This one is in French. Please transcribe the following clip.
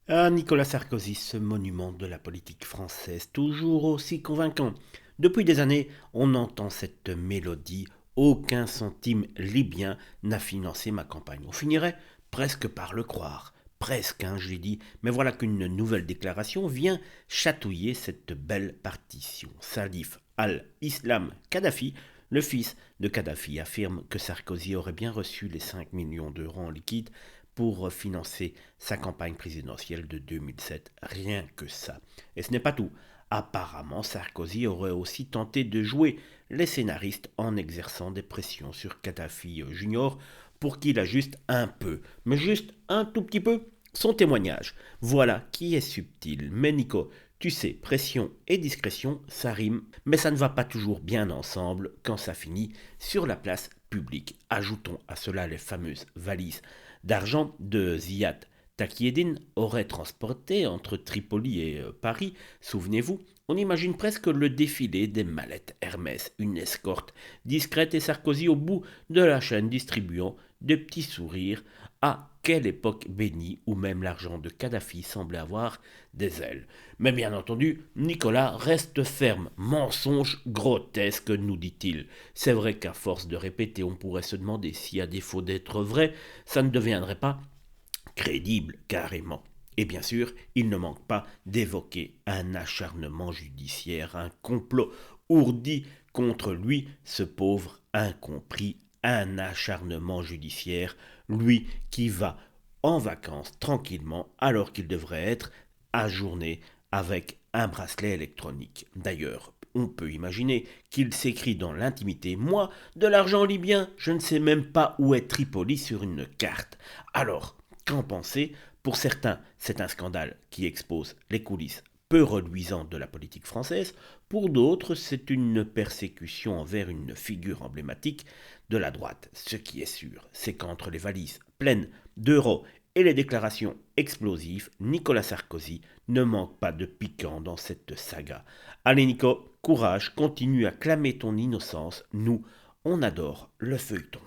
Ah, Nicolas Sarkozy, ce monument de la politique française, toujours aussi convaincant. Depuis des années, on entend cette mélodie. Aucun centime libyen n'a financé ma campagne. On finirait presque par le croire. Presque, hein, je l'ai dit. Mais voilà qu'une nouvelle déclaration vient chatouiller cette belle partition. Salif al-Islam Kadhafi, le fils de Kadhafi, affirme que Sarkozy aurait bien reçu les 5 millions d'euros en liquide pour financer sa campagne présidentielle de 2007. Rien que ça. Et ce n'est pas tout. Apparemment, Sarkozy aurait aussi tenté de jouer les scénaristes en exerçant des pressions sur Kadhafi Junior pour qu'il ajuste un peu, mais juste un tout petit peu, son témoignage. Voilà qui est subtil. Mais Nico, tu sais, pression et discrétion, ça rime, mais ça ne va pas toujours bien ensemble quand ça finit sur la place publique. Ajoutons à cela les fameuses valises d'argent de Ziad Takieddine aurait transporté entre Tripoli et Paris. Souvenez-vous, on imagine presque le défilé des mallettes Hermès, une escorte discrète et Sarkozy au bout de la chaîne distribuant des petits sourires. À quelle époque bénie où même l'argent de Kadhafi semblait avoir des ailes. Mais bien entendu, Nicolas reste ferme. Mensonge grotesque, nous dit-il. C'est vrai qu'à force de répéter, on pourrait se demander si, à défaut d'être vrai, ça ne deviendrait pas crédible carrément. Et bien sûr, il ne manque pas d'évoquer un acharnement judiciaire, un complot ourdi contre lui, ce pauvre incompris, un acharnement judiciaire, lui qui va en vacances tranquillement alors qu'il devrait être ajourné avec un bracelet électronique. D'ailleurs, on peut imaginer qu'il s'écrit dans l'intimité: moi, de l'argent libyen, je ne sais même pas où est Tripoli sur une carte. Alors, qu'en penser? Pour certains, c'est un scandale qui expose les coulisses peu reluisantes de la politique française. Pour d'autres, c'est une persécution envers une figure emblématique de la droite. Ce qui est sûr, c'est qu'entre les valises pleines d'euros et les déclarations explosives, Nicolas Sarkozy ne manque pas de piquant dans cette saga. Allez Nico, courage, continue à clamer ton innocence. Nous, on adore le feuilleton.